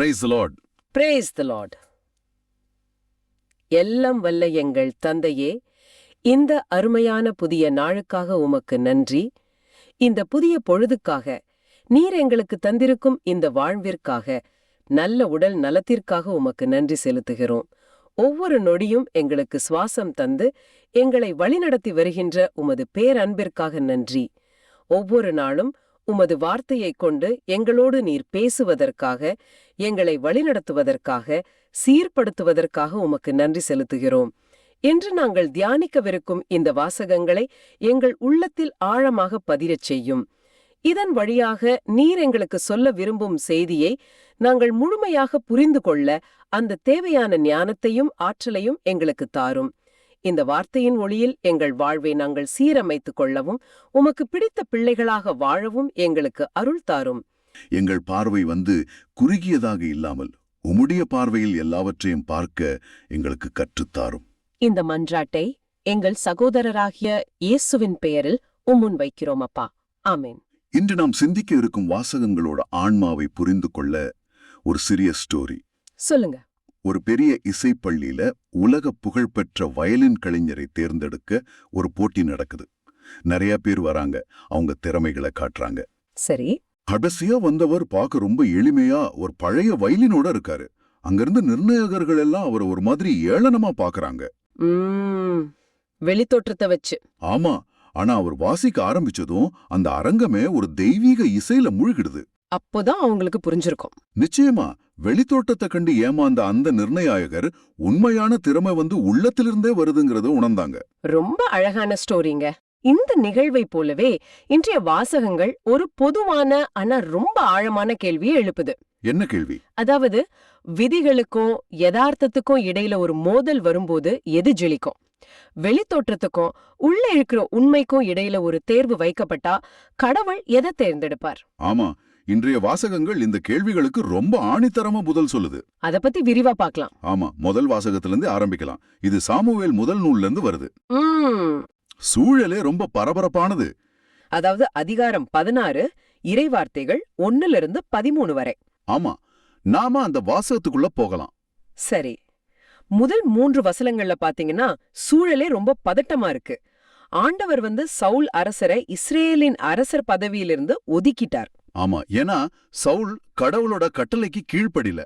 Praise the Lord. Praise the Lord. எல்லாம் வல்ல எங்கள் தந்தையே, இந்த அருமையான புதிய நாளுக்காக உமக்கு நன்றி. இந்த புதிய பொழுதுக்காக, நீர் எங்களுக்கு தந்திருக்கும் இந்த வாழ்விற்காக, நல்ல உடல் நலத்திற்காக உமக்கு நன்றி செலுத்துகிறோம். ஒவ்வொரு நொடியும் எங்களுக்கு சுவாசம் தந்து, எங்களை வழிநடத்தி வருகின்ற உமது பேரன்பிற்காக நன்றி. ஒவ்வொரு நாளும் உமது வார்த்தையைக் கொண்டு எங்களோடு நீர் பேசுவதற்காக, எங்களை வழிநடத்துவதற்காக, சீர்படுத்துவதற்காக உமக்கு நன்றி செலுத்துகிறோம். இன்று நாங்கள் தியானிக்கவிருக்கும் இந்த வாசகங்களை எங்கள் உள்ளத்தில் ஆழமாக பதிரச் செய்யும். இதன் வழியாக நீர் எங்களுக்கு சொல்ல விரும்பும் செய்தியை நாங்கள் முழுமையாக புரிந்து கொள்ள அந்த தேவையான ஞானத்தையும் ஆற்றலையும் எங்களுக்கு தாரும். இந்த வார்த்தையின் ஒளியில் எங்கள் வாழ்வை நாங்கள் சீரமைத்துக் கொள்ளவும், உமக்கு பிடித்த பிள்ளைகளாக வாழவும் எங்களுக்கு அருள் தாரும். எங்கள் பார்வை குறுகியதாக இல்லாமல் உம்முடைய பார்வையில் எல்லாவற்றையும் பார்க்க எங்களுக்கு கற்றுத்தாரும். இந்த மன்றாட்டை எங்கள் சகோதரராகிய இயேசுவின் பெயரில் உம்முன் வைக்கிறோம் அப்பா. ஆமென். இன்று நாம் சிந்திக்க இருக்கும் வாசகங்களோட ஆன்மாவை புரிந்து கொள்ள ஒரு சிறிய ஸ்டோரி சொல்லுங்க. ஒரு பெரிய இசைப்பள்ளியில உலக புகழ்பெற்ற வயலின் கலைஞரை தேர்ந்தெடுக்க ஒரு போட்டி நடக்குது. நிறைய பேர் வராங்க, அவங்க திறமைகளை காட்டுறாங்க. சரி. கடைசியா வந்தவர் பார்க்க ரொம்ப எளிமையா ஒரு பழைய வயலினோட இருக்காரு. அங்கிருந்து நிர்ணயகர்கள் எல்லாம் அவர் ஒரு மாதிரி ஏளனமா பாக்குறாங்க. வெளித்தோற்றத்தை வச்சு. ஆமா, ஆனா அவர் வாசிக்க ஆரம்பிச்சதும் அந்த அரங்கமே ஒரு தெய்வீக இசையில மூழ்கிடுது. அப்போதான் அவங்களுக்கு புரிஞ்சிருக்கும். நிச்சயமா, வெளித்தோட்டத்தை கண்டு ஏமாந்த அந்த நிர்ணயாயகர் உண்மையான திறமை உள்ளத்திலிருந்தே வருதுங்கிறத உணர்ந்தாங்க. ரொம்ப அழகான ஸ்டோரிங்க. இந்த நிகழ்வை போலவே இன்றைய வாசகங்கள் ஒரு பொதுவான ஆனா ரொம்ப ஆழமான கேள்வியை எழுப்புது. என்ன கேள்வி? அதாவது, விதிகளுக்கும் யதார்த்தத்துக்கும் இடையில ஒரு மோதல் வரும்போது எது ஜெயிக்கும்? வெளித்தோற்றத்துக்கும் உள்ள இருக்கிற உண்மைக்கும் இடையில ஒரு தேர்வு வைக்கப்பட்டா கடவுள் எதை தேர்ந்தெடுப்பார்? ஆமா, இன்றைய வாசகங்கள் இந்த கேள்விகளுக்கு ரொம்ப ஆணித்தரமா பதில் சொல்லுது. அத பத்தி விரிவா பார்க்கலாம். ஆமா, முதல் வாசகத்திலிருந்து ஆரம்பிக்கலாம். இது சாமுவேல் முதல் நூல்ல இருந்து வருது. சூழலே ரொம்ப பரபரப்பானது. அதாவது அதிகாரம் 16, இறைவார்த்தைகள் 1-13 வரை. ஆமா, நாம அந்த வாசகத்துக்குள்ள போகலாம். சரி. முதல் 3 வசனங்கள்ல பாத்தீங்கன்னா சூழலே ரொம்ப பதட்டமா இருக்கு. ஆண்டவர் சவுல் அரசரை இஸ்ரேலின் அரசர் பதவியிலிருந்து ஒதுக்கிட்டார். ஆமா, ஏன்னா சவுல் கடவுளோட கட்டளைக்கு கீழ்ப்படில.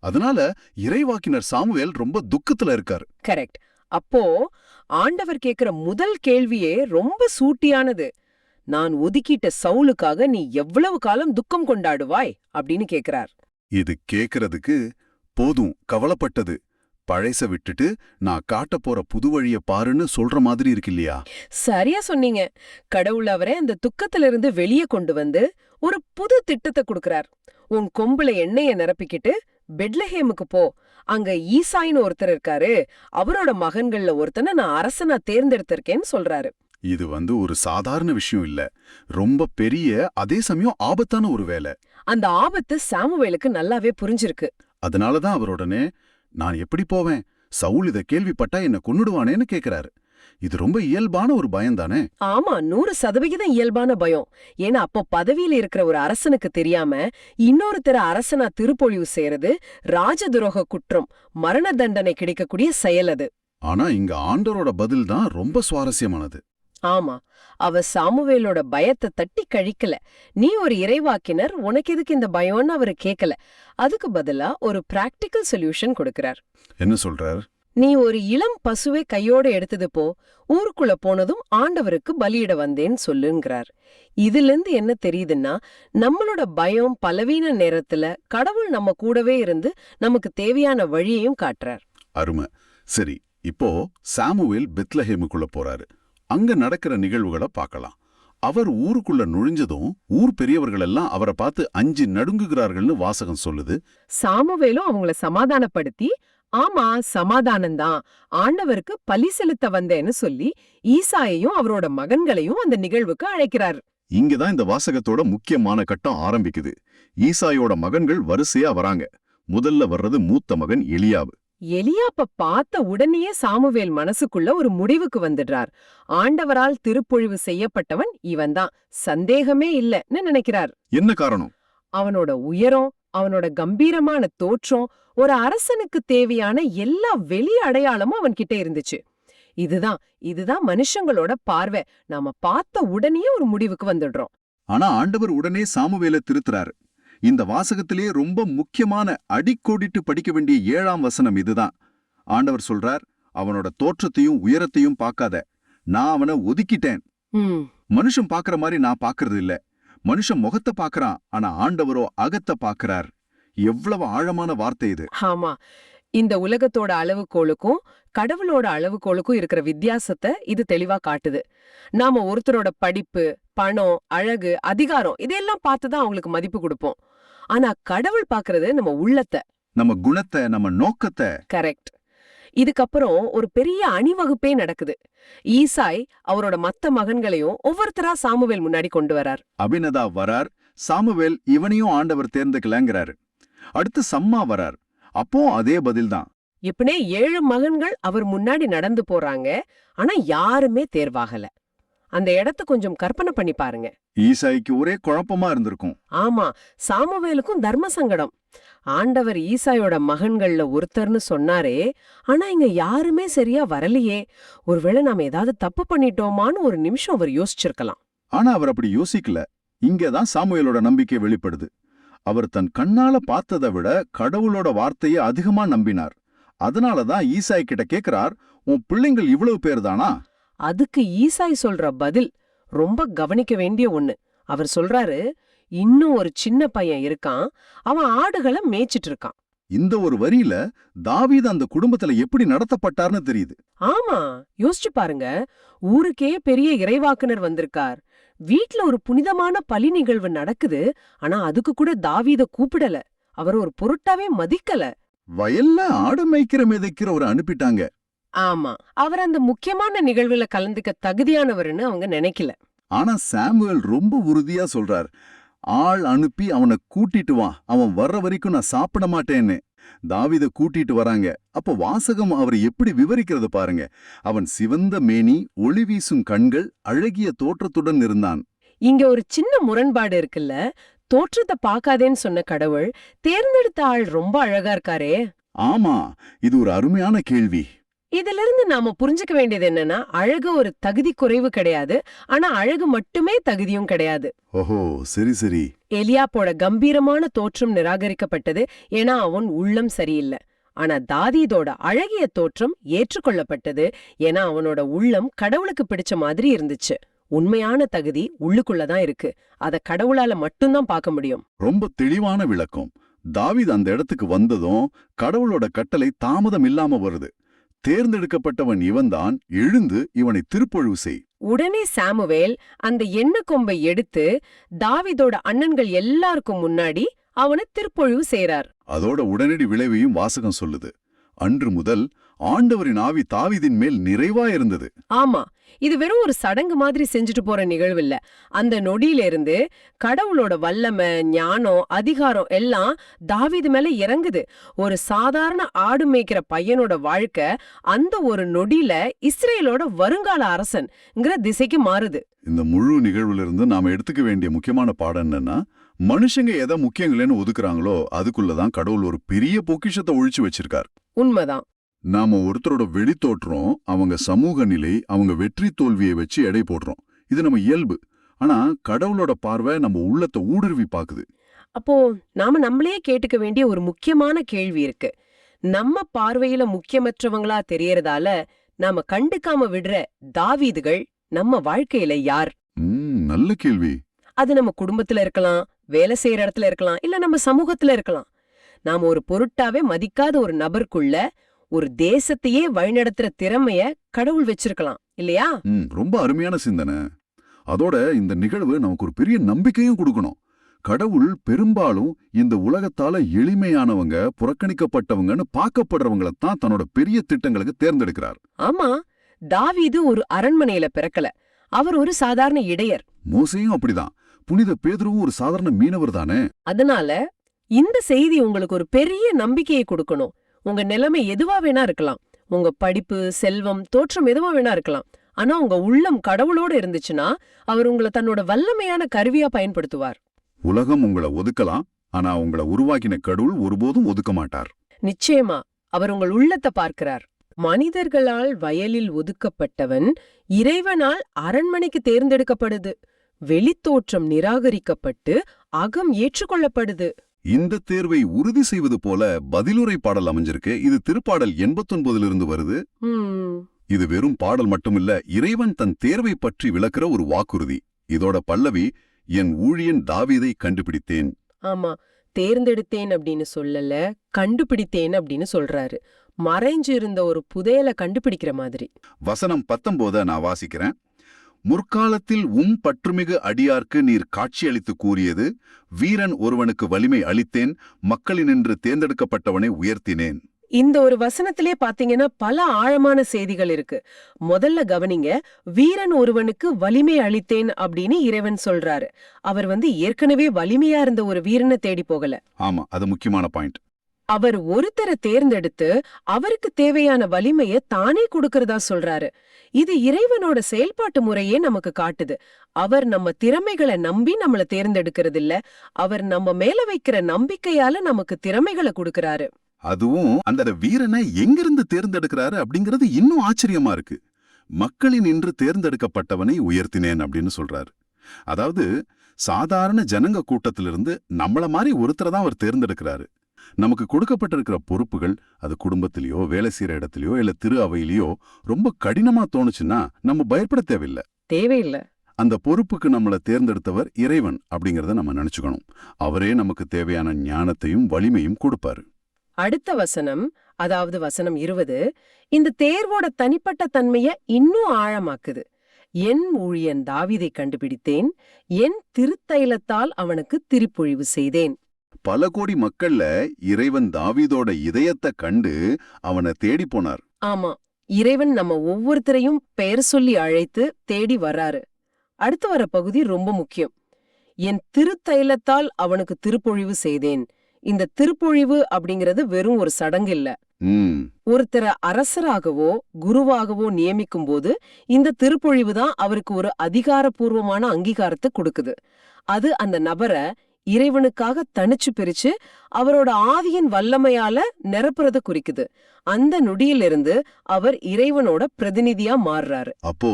அதனால இறைவாக்கினர் சாமுவேல் ரொம்ப துக்கத்துல இருக்காரு. கரெக்ட். அப்போ ஆண்டவர் கேக்குற முதல் கேள்வியே ரொம்ப சூட்டியானது. நான் ஒதுக்கிட்ட சவுலுக்காக நீ எவ்வளவு காலம் துக்கம் கொண்டாடுவாய் அப்படின்னு கேக்குறார். இது கேக்குறதுக்கு போதும், கவலைப்பட்டது பழைச விட்டுட்டு நான் காட்ட போற புது வழிய பாருன்னு சொல்ற மாதிரி இருக்கு இல்லையா? சரியா சொன்னீங்க. கடவுள் அவரை அந்த துக்கத்திலிருந்து வெளியே கொண்டு வந்து ஒரு புது திட்டத்தை கொடுக்கறார். உன் கொம்புல எண்ணெய நிரப்பிக்கிட்டு பெட்லஹேமுக்கு போ. அங்க ஈசாயின்னு ஒருத்தர் இருக்காரு, அவரோட மகன்கள்ல ஒருத்தனை நான் அரசனா தேர்ந்தெடுத்திருக்கேன்னு சொல்றாரு. இது ஒரு சாதாரண விஷயம் இல்ல, ரொம்ப பெரிய, அதே சமயம் ஆபத்தான ஒரு வேலை. அந்த ஆபத்து சாமுவேலுக்கு நல்லாவே புரிஞ்சிருக்கு. அதனாலதான் அவருடனே, நான் எப்படி போவேன், சவுல் இத கேள்விப்பட்டா என்ன கொன்னுடுவானேன்னு கேக்குறாரு. இது ரொம்ப இயல்பான ஒரு பயம் தானே? ஆமா, 100% இயல்பான பயம். ஏன்னா அப்ப பதவியில இருக்கிற ஒரு அரசனுக்கு தெரியாம இன்னொருத்தர அரசனா திருப்பொழிவு செய்யறது ராஜதுரோக குற்றம், மரண தண்டனை கிடைக்கக்கூடிய செயல் அது. ஆனா இங்க ஆண்டவரோட பதில் தான் ரொம்ப சுவாரஸ்யமானது. ஆமா, அவ சாமுவேலோட பயத்தை தட்டி கழிக்கல. நீ ஒரு இறைவாக்கினர், உனக்கு எதுக்கு இந்த பயம்னு அவரு கேட்கல. அதுக்கு பதிலா ஒரு பிராக்டிக்கல் சொல்யூஷன் கொடுக்கிறார். என்ன சொல்றார்? நீ ஒரு இளம் பசுவை கையோட எடுத்தது போ, ஊருக்குள்ள போனதும் ஆண்டவருக்கு பலியிட வந்தேன்னு சொல்லுங்கிறார். இதுல இருந்து என்ன தெரியுதுன்னா, நம்மளோட பயம் பலவீன நேரத்துல கடவுள் நம்ம கூடவே இருந்து நமக்கு தேவையான வழியையும் காட்டுறார். அருமை. சரி, இப்போ சாமுவேல் பெத்லஹேமுக்குள்ள போறாரு. அங்க நடக்கிற நிகழ்வுகளை பார்க்கலாம். அவர் ஊருக்குள்ள நுழைஞ்சதும் ஊர் பெரியவர்கள் எல்லாம் அவரை பார்த்து அஞ்சு நடுங்குகிறார்கள்னு வாசகம் சொல்லுது. சாமுவேலும் அவங்கள சமாதானப்படுத்தி, ஆமா சமாதானம்தான், ஆண்டவருக்கு பலி செலுத்த வந்தேன்னு சொல்லி ஈசாயையும் அவரோட மகன்களையும் அந்த நிகழ்வுக்கு அழைக்கிறார். இங்கதான் இந்த வாசகத்தோட முக்கியமான கட்டம் ஆரம்பிக்குது. ஈசாயோட மகன்கள் வரிசையா வராங்க. முதல்ல வர்றது மூத்த மகன் எலியாபு. எலியாப்ப பார்த்த உடனேயே சாமுவேல் மனசுக்குள்ள ஒரு முடிவுக்கு வந்துடுறார். ஆண்டவரால் திருப்பொழிவு செய்யப்பட்டவன் இவன்தான், சந்தேகமே இல்லன்னு நினைக்கிறார். என்ன காரணம்? அவனோட உயரம், அவனோட கம்பீரமான தோற்றம், ஒரு அரசனுக்கு தேவையான எல்லா வெளி அடையாளமும் அவன்கிட்ட இருந்துச்சு. இதுதான் மனுஷங்களோட பார்வை. நாம பார்த்த உடனே ஒரு முடிவுக்கு வந்துடுறோம். ஆனா ஆண்டவர் உடனே சாமுவேலை திருத்துறாரு. இந்த வாசகத்திலே ரொம்ப முக்கியமான அடிக்கோடிட்டு படிக்க வேண்டிய 7ஆம் வசனம் இதுதான். ஆண்டவர் சொல்றார், அவனோட தோற்றத்தையும் உயரத்தையும் பார்க்காத, நான் அவனை ஒதுக்கிட்டேன். மனுஷன் பாக்குற மாதிரி நான் பாக்குறது இல்ல. மனுஷன் முகத்தை பாக்குறான், ஆனா ஆண்டவரோ அகத்தை பாக்குறார். எவ்வளவு ஆழமான வார்த்தை இது. ஆமா, இந்த உலகத்தோட அளவுகோலுக்கும் கடவுளோட அளவுகோலுக்கும் இருக்கிற வித்தியாசத்தை இது தெளிவா காட்டுது. நாம ஒருத்தரோட படிப்பு, பணம், அழகு, அதிகாரம் இதெல்லாம் பார்த்துதான் அவங்களுக்கு மதிப்பு கொடுப்போம். ஆனா கடவுள் பாக்குறது நம்ம உள்ளத்தை, நம்ம குணத்தை, நம்ம நோக்கத்தை. கரெக்ட். இதுக்கப்புறம் ஒரு பெரிய அணிவகுப்பே நடக்குது. ஈசாய் அவரோட மத்த மகன்களையும் ஒவ்வொருத்தரா சாமுவேல் முன்னாடி கொண்டு வரார். அபினதாப் வரார். சாமுவேல் இவனையும் ஆண்டவர் தேர்ந்துக்கலங்கிறாரு. அடுத்து சம்மா வரார். அப்போ அதே பதில்தான். இப்பனே 7 மகன்கள் அவர் முன்னாடி நடந்து போறாங்க. ஆனா யாருமே தேர்வாகல. அந்த இடத்த கொஞ்சம் கற்பனை பண்ணி பாருங்க. ஈசாய்க்கு ஒரே குழப்பமா இருந்திருக்கும். ஆமா, சாமுவேலுக்கும் தர்ம சங்கடம். ஆண்டவர் ஈசாயோட மகன்கள்ல ஒருத்தர்னு சொன்னாரே, ஆனா இங்க யாருமே சரியா வரலையே. ஒருவேளை நாம ஏதாவது தப்பு பண்ணிட்டோமான்னு ஒரு நிமிஷம் அவர் யோசிச்சிருக்கலாம். ஆனா அவர் அப்படி யோசிக்கல. இங்கதான் சாமுவேலோட நம்பிக்கை வெளிப்படுது. அவர் தன் கண்ணால பார்த்ததை விட கடவுளோட வார்த்தையை அதிகமா நம்பினார். அதனாலதான் ஈசாய் கிட்ட கேக்குறார், உன் பிள்ளைங்கள் இவ்வளவு பேர் தானா? அதுக்கு ஈசாய் சொல்ற பதில் ரொம்ப கவனிக்க வேண்டிய ஒண்ணு. அவர் சொல்றாரு, இன்னும் ஒரு சின்ன பையன் இருக்கான், அவன் ஆடுகளை மேய்ச்சிட்டு இருக்கான். இந்த ஒரு வரியில தாவீது அந்த குடும்பத்துல எப்படி நடத்தப்பட்டார்னு தெரியுது. ஆமா, யோசிச்சு பாருங்க. ஊருக்கே பெரிய இறைவாக்குனர் வந்திருக்கார். வீட்ல ஒரு புனிதமான பலி நிகழ்வு நடக்குது. ஆனா அதுக்கு கூட தாவீத கூப்பிடல. அவர் ஒரு பொருட்டாவே மதிக்கல. வயல்ல ஆடு மேய்க்கிற மிதைக்கிற ஒரு அனுப்பிட்டாங்க. ஆமா, அவர் அந்த முக்கியமான நிகழ்வுல கலந்துக்க தகுதியானவர்னு அவங்க நினைக்கல. ஆனா சாமுவேல் ரொம்ப உறுதியா சொல்றார், ஆள் அனுப்பி அவனை கூட்டிட்டு வா, அவன் வர்ற வரைக்கும் நான் சாப்பிட மாட்டேன்னு. தாவீத கூட்டிட்டு வராங்க. அப்போ வாசகம் அவர் எப்படி விவரிக்கிறது பாருங்க. அவன் சிவந்த மேனி, ஒளி வீசும் கண்கள், அழகிய தோற்றத்துடன் இருந்தான். இங்க ஒரு சின்ன முரண்பாடு இருக்குல்ல. தோற்றத்தை பார்க்காதேன்னு சொன்ன கடவுள், தேர்ந்தெடுத்த ஆள் ரொம்ப அழகா இருக்காரே. ஆமா, இது ஒரு அருமையான கேள்வி. இதுல இருந்து நாம புரிஞ்சுக்க வேண்டியது என்னன்னா, அழகு ஒரு தகுதி குறைவு கிடையாது. ஆனா அழகு மட்டுமே தகுதியும் கிடையாது. ஓஹோ, சரி சரி. எலியாப்போட கம்பீரமான தோற்றம் நிராகரிக்கப்பட்டது, ஏன்னா அவன் உள்ளம் சரியில்லை. ஆனா தாவீதோட அழகிய தோற்றம் ஏற்றுக்கொள்ளப்பட்டது, ஏன்னா அவனோட உள்ளம் கடவுளுக்கு பிடிச்ச மாதிரி இருந்துச்சு. உண்மையான தகுதி உள்ளுக்குள்ளதான் இருக்கு. அத கடவுளால மட்டும்தான் பார்க்க முடியும். ரொம்ப தெளிவான விளக்கம். தாவீது அந்த இடத்துக்கு வந்ததும் கடவுளோட கட்டளை தாமதம் இல்லாம வருது. தேர்ந்தெடுக்கப்பட்டவன் இவன்தான், எழுந்து இவனை திருப்பொழிவு செய். உடனே சாமுவேல் அந்த எண்ணெய் கொம்பை எடுத்து தாவீதோட அண்ணன்கள் எல்லாருக்கும் முன்னாடி அவனை திருப்பொழிவு செய்றார். அதோட உடனடி விளைவையும் வாசகம் சொல்லுது. அன்று முதல் ஆண்டவரின் ஆவி தாவீதின் மேல் நிறைவா இருந்தது. ஆமா, இது வெறும் ஒரு சடங்கு மாதிரி செஞ்சுட்டு போற நிகழ்வு இல்ல. அந்த நொடியில இருந்து கடவுளோட வல்லமை, ஞானம், அதிகாரம் எல்லாம் தாவீது மேல இறங்குது. ஒரு சாதாரண ஆடு மேய்க்கிற பையனோட வாழ்க்கை அந்த ஒரு நொடியில இஸ்ரேலோட வருங்கால அரசன்ங்கிற திசைக்கு மாறுது. இந்த முழு நிகழ்வுல இருந்து நாம எடுத்துக்க வேண்டிய முக்கியமான பாடம் என்னன்னா, மனுஷங்க எதை முக்கியங்களேன்னு ஒதுக்குறாங்களோ அதுக்குள்ளதான் கடவுள் ஒரு பெரிய பொக்கிஷத்தை ஒழிச்சு வச்சிருக்கார். உண்மைதான். நாம ஒருத்தரோட வெளித்தோற்றம், அவங்க சமூக நிலை, அவங்க வெற்றி தோல்வியை வச்சு எடை போடுறோம். இது நம்ம இயல்பு. ஆனா கடவுளோட பார்வை நம்ம உள்ளத்தை ஊடுருவி பாக்குது. அப்போ நாம நம்மளே கேட்டுக்க வேண்டிய ஒரு முக்கியமான கேள்வி இருக்கு. நம்ம பார்வையில முக்கியமற்றவங்களா தெரியறதால நாம கண்டுக்காம விடுற தாவீதுகள் நம்ம வாழ்க்கையில யார்? நல்ல கேள்வி. அது நம்ம குடும்பத்துல இருக்கலாம், வேலை செய்யற இடத்துல இருக்கலாம், இல்ல நம்ம சமூகத்துல இருக்கலாம். நாம ஒரு பொருட்டாவே மதிக்காத ஒரு நபருக்குள்ள ஒரு தேசத்தையே வழிநடத்துற திறமைய கடவுள் வச்சிருக்கலாம் இல்லையா? ரொம்ப அருமையான சிந்தனை. அதோட இந்த நிகழ்வு நமக்கு ஒரு பெரிய நம்பிக்கையும் கொடுக்கணும். கடவுள் பெரும்பாலும் இந்த உலகத்தால எளிமையானவங்க, புறக்கணிக்கப்பட்டவங்கன்னு பார்க்கப்படுறவங்களைத்தான் தன்னோட பெரிய திட்டங்களுக்கு தேர்ந்தெடுக்கிறார். ஆமா, தாவீது ஒரு அரண்மனையில பிறக்கல. அவர் ஒரு சாதாரண இடையர். மோசேயும் அப்படிதான். புனித பேதுருவும் ஒரு சாதாரண மீனவர் தானே. அதனால இந்த செய்தி உங்களுக்கு ஒரு பெரிய நம்பிக்கையை கொடுக்கணும். உங்க நிலைமை எதுவா வேணா இருக்கலாம். உங்க படிப்பு, செல்வம், தோற்றம் எதுவா வேணா இருக்கலாம். ஆனா உங்க உள்ளம் கடவுளோட இருந்துச்சுன்னா அவர் உங்களை தன்னோட வல்லமையான கருவியா பயன்படுத்துவார். உலகம் உங்களை ஒதுக்கலாம். ஆனா உங்களை உருவாக்கின கடவுள் ஒருபோதும் ஒதுக்க மாட்டார். நிச்சயமா அவர் உங்கள் உள்ளத்தை பார்க்கிறார். மனிதர்களால் வயலில் ஒதுக்கப்பட்டவன் இறைவனால் அரண்மனைக்கு தேர்ந்தெடுக்கப்படுது. வெளித்தோற்றம் நிராகரிக்கப்பட்டு அகம் ஏற்றுக்கொள்ளப்படுது. இந்த தேர்வை உறுதி செய்வது போல பதிலுரை பாடல் அமைஞ்சிருக்கு. இது திருப்பாடல் 89 வருது. இது வெறும் பாடல் மட்டுமில்ல, இறைவன் தன் தேர்வை பற்றி விளக்குற ஒரு வாக்குறுதி. இதோட பல்லவி, என் ஊழியன் தாவீதை கண்டுபிடித்தேன். ஆமா, தேர்ந்தெடுத்தேன் அப்படின்னு சொல்லல, கண்டுபிடித்தேன் அப்படின்னு சொல்றாரு. மறைஞ்சு இருந்த ஒரு புதையலை கண்டுபிடிக்கிற மாதிரி. வசனம் 19 நான் வாசிக்கிறேன். முற்காலத்தில் பற்றுமிகு அடியார்க்கு நீர் காட்சியளித்து கூறியது, வீரன் ஒருவனுக்கு வலிமை அளித்தேன், மக்களினின்று தேர்ந்தெடுக்கப்பட்டவனை உயர்த்தினேன். இந்த ஒரு வசனத்திலே பாத்தீங்கன்னா பல ஆழமான செய்திகள் இருக்கு. முதல்ல கவனிங்க, வீரன் ஒருவனுக்கு வலிமை அளித்தேன் அப்படின்னு இறைவன் சொல்றாரு. அவர் ஏற்கனவே வலிமையா இருந்த ஒரு வீரனை தேடி போகல. ஆமா, அது முக்கியமான பாயிண்ட். அவர் ஒருத்தரை தேர்ந்தெடுத்து அவருக்கு தேவையான வலிமையை தானே கொடுக்கறதா சொல்றாரு. இது இறைவனோட செயல்பாட்டு முறையே நமக்கு காட்டுது. அவர் நம்ம திறமைகளை நம்பி நம்மள தேர்ந்தெடுக்கிறது இல்ல, அவர் நம்ம மேல வைக்கிற நம்பிக்கையால நமக்கு திறமைகளை கொடுக்கறாரு. அதுவும் அந்த வீரனை எங்கிருந்து தேர்ந்தெடுக்கிறாரு அப்படிங்கிறது இன்னும் ஆச்சரியமா இருக்கு. மக்களின் இன்று தேர்ந்தெடுக்கப்பட்டவனை உயர்த்தினேன் அப்படின்னு சொல்றாரு. அதாவது சாதாரண ஜனங்க கூட்டத்திலிருந்து நம்மள மாதிரி ஒருத்தரை தான் அவர் தேர்ந்தெடுக்கிறாரு. நமக்கு கொடுக்கப்பட்டிருக்கிற பொறுப்புகள், அது குடும்பத்திலயோ வேலை செய்யற இடத்துலயோ இல்ல திரு அவையிலயோ ரொம்ப கடினமா தோணுச்சுன்னா நம்ம பயப்பட தேவையில்லை. அந்த பொறுப்புக்கு நம்மள தேர்ந்தெடுத்தவர் இறைவன் அப்படிங்கறத நம்ம நினைச்சுக்கணும். அவரே நமக்கு தேவையான ஞானத்தையும் வலிமையும் கொடுப்பாரு. அடுத்த வசனம், அதாவது வசனம் 20, இந்த தேர்வோட தனிப்பட்ட தன்மைய இன்னும் ஆழமாக்குது. என் ஊழியன் தாவீதை கண்டுபிடித்தேன், என் திருத்தைலத்தால் அவனுக்கு திருப்பொழிவு செய்தேன். பல கோடி மக்கள்ல இறைவன் தாவீதோட இதயத்தை கண்டு அவனை தேடி போனார். ஆமா, இறைவன் நம்ம ஒவ்வொருத்தரையும் பெயர் சொல்லி அழைத்து தேடி வர்றாரு. அடுத்து வர பகுதி ரொம்ப முக்கியம். என் திருத்தைலத்தால் அவனுக்கு திருப்பொழிவு செய்தேன். இந்த திருப்பொழிவு அப்படிங்கிறது வெறும் ஒரு சடங்கு இல்ல. ஒருத்தரை அரசராகவோ குருவாகவோ நியமிக்கும் போது இந்த திருப்பொழிவு தான் அவருக்கு ஒரு அதிகாரப்பூர்வமான அங்கீகாரத்தை கொடுக்குது. அது அந்த நபரை இறைவனுக்காக தனிச்சு பிரிச்சு அவரோட ஆவியின் வல்லமையால நிரப்புறத குறிக்குது. அந்த நொடியிலிருந்து அவர் இறைவனோட பிரதிநிதியா மாறுறாரு. அப்போ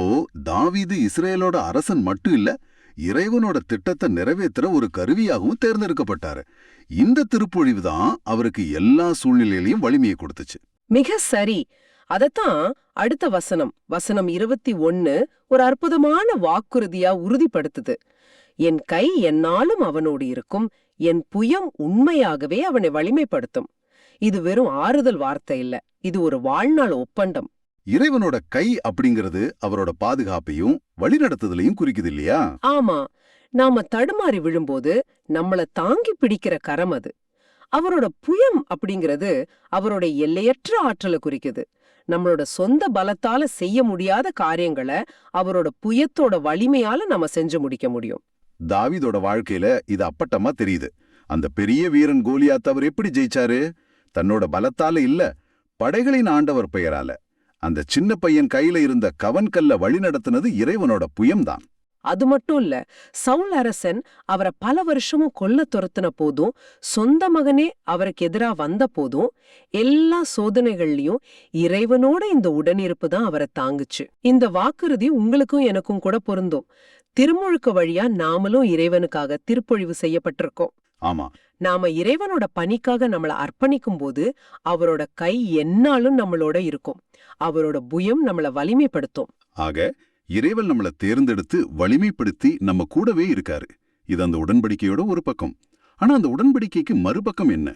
தாவீது இஸ்ரேலோட அரசன் மட்டும் இல்ல, இறைவனோட திட்டத்தை நிறைவேற்ற ஒரு கருவியாகவும் தேர்ந்தெடுக்கப்பட்டாரு. இந்த திருப்பொழிவு தான் அவருக்கு எல்லா சூழ்நிலையிலையும் வலிமையை கொடுத்துச்சு. மிக சரி. அதத்தான் அடுத்த வசனம் 21 ஒரு அற்புதமான வாக்குறுதியா உறுதிப்படுத்துது. என் கை என்னாலும் அவனோடு இருக்கும், என் புயம் உண்மையாகவே அவனை வலிமைப்படுத்தும். இது வெறும் ஆறுதல் வார்த்தை இல்ல, இது ஒரு வாழ்நாள் ஒப்பந்தம். இறைவனோட கை அப்படிங்கிறது அவரோட பாதுகாப்பையும் வழிநடத்துதலையும் குறிக்குது இல்லையா? ஆமா, நாம தடுமாறி விழும்போது நம்மள தாங்கி பிடிக்கிற கரம் அது. அவரோட புயம் அப்படிங்கிறது அவரோட எல்லையற்ற ஆற்றலை குறிக்குது. நம்மளோட சொந்த பலத்தால செய்ய முடியாத காரியங்களை அவரோட புயத்தோட வலிமையால நம்ம செஞ்சு முடிக்க முடியும். தாவீதோட வாழ்க்கையில இது அப்பட்டமா தெரியுது. அந்த பெரிய வீரன் கோலியாத் அவர் எப்படி ஜெயிச்சாரு? தன்னோட பலத்தால இல்ல, படைகளின் ஆண்டவர் பெயரால. அந்த சின்ன பையன் கையில இருந்த கவன்கல்ல வழி நடத்தினது இறைவனோட புயம்தான். அது மட்டும் இல்ல, சவுல் அரசன் அவரை பல வருஷமும் கொல்ல துரத்தின போதும், சொந்த மகனே அவருக்கு எதிரா வந்த போதும், எல்லா சோதனைகள்லயும் இறைவனோட இந்த உடனிருப்பு தான் அவரை தாங்குச்சு. இந்த வாக்குறுதி உங்களுக்கும் எனக்கும் கூட பொருந்தும். திருமுழுக்கு வழியா நாமளும் இறைவனுக்காக திருப்பொழிவு செய்யப்பட்டிருக்கோம். ஆமா, நாம இறைவனோட பணிக்காக நம்மள அர்ப்பணிக்கும் போது அவரோட கை என்னாலும் நம்மளோட இருக்கும். அவரோட புயம் நம்மள வலிமைப்படுத்தும். ஆக இறைவன் நம்மள தேர்ந்தெடுத்து வலிமைப்படுத்தி நம்ம கூடவே இருக்காரு. இது அந்த உடன்படிக்கையோட ஒரு பக்கம். ஆனா அந்த உடன்படிக்கைக்கு மறுபக்கம் என்ன?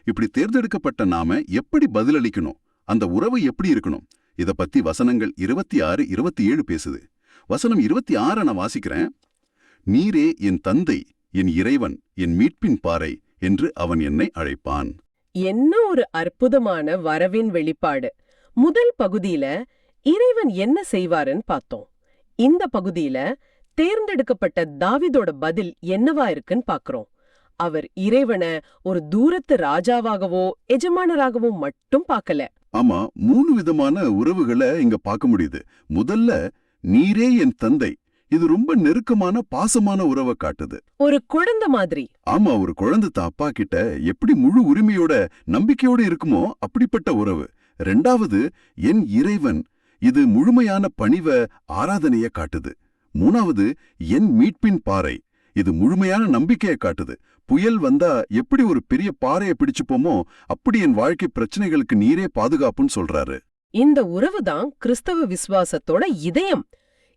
இப்படி தேர்ந்தெடுக்கப்பட்ட நாம எப்படி பதிலளிக்கணும்? அந்த உறவு எப்படி இருக்கணும்? இத பத்தி வசனங்கள் 26, 27 பேசுது. வசனம் 26 நான் வாசிக்கிறேன். நீரே என் தந்தை, என் இறைவன், என் மீட்பின் பாறை என்று அவன் என்னை அழைப்பான். என்ன ஒரு அற்புதமான வரவின் வெளிப்பாடு. முதல் பகுதியில இறைவன் என்ன செய்வாருன்னு பார்த்தோம். இந்த பகுதியில தேர்ந்தெடுக்கப்பட்ட தாவீதோட பதில் என்னவா இருக்குன்னு பாக்குறோம். அவர் இறைவனை ஒரு தூரத்து ராஜாவாகவோ எஜமானராகவோ மட்டும் பார்க்கல. ஆமா, 3 விதமான உறவுகளை இங்க பார்க்க முடியுது. முதல்ல, நீரே என் தந்தை, இது ரொம்ப நெருக்கமான பாசமான உறவை காட்டுது. ஒரு குழந்தை மாதிரி. ஆமா, ஒரு குழந்தை தான் அப்பா கிட்ட எப்படி முழு உரிமையோட நம்பிக்கையோட இருக்குமோ அப்படிப்பட்ட உறவு. ரெண்டாவது, என் இறைவன், இது முழுமையான பணிவ ஆராதனைய காட்டுது. மூணாவது, என் மீட்பின் பாறை, இது முழுமையான நம்பிக்கையை காட்டுது. புயல் வந்தா எப்படி ஒரு பெரிய பாறையை பிடிச்சுப்போமோ அப்படி என் வாழ்க்கை பிரச்சனைகளுக்கு நீரே பாதுகாப்புன்னு சொல்றாரு. இந்த உறவுதான் கிறிஸ்தவ விசுவாசத்தோட இதயம்.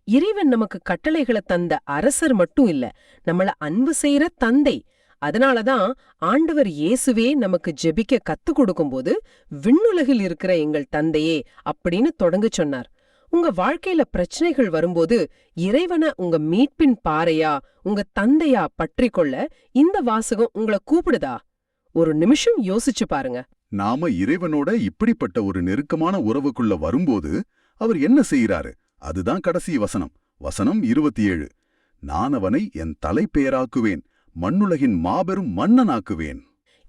இறைவன் நமக்கு கட்டளைகளை தந்த அரசர் மட்டும் இல்ல, நம்மள அன்பு செய்யற தந்தை. அதனாலதான் ஆண்டவர் இயேசுவே நமக்கு ஜெபிக்க கத்து கொடுக்கும்போது விண்ணுலகில் இருக்கிற எங்கள் தந்தையே அப்படின்னு தொடங்க சொன்னார். உங்க வாழ்க்கையில பிரச்சனைகள் வரும்போது இறைவனை உங்க மீட்பின் பாறையா, உங்க தந்தையா பற்றி கொள்ள இந்த வாசகம் உங்களை கூப்பிடுதா? ஒரு நிமிஷம் யோசிச்சு பாருங்க. நாம இறைவனோட இப்படிப்பட்ட ஒரு நெருக்கமான உறவுக்குள்ள வரும்போது அவர் என்ன செய்யறாரு? அதுதான் கடைசி வசனம். வசனம் 27. நான் அவனை என் தலைப்பேராக்குவேன், மண்ணுலகின் மாபெரும் மன்னனாக்குவேன்.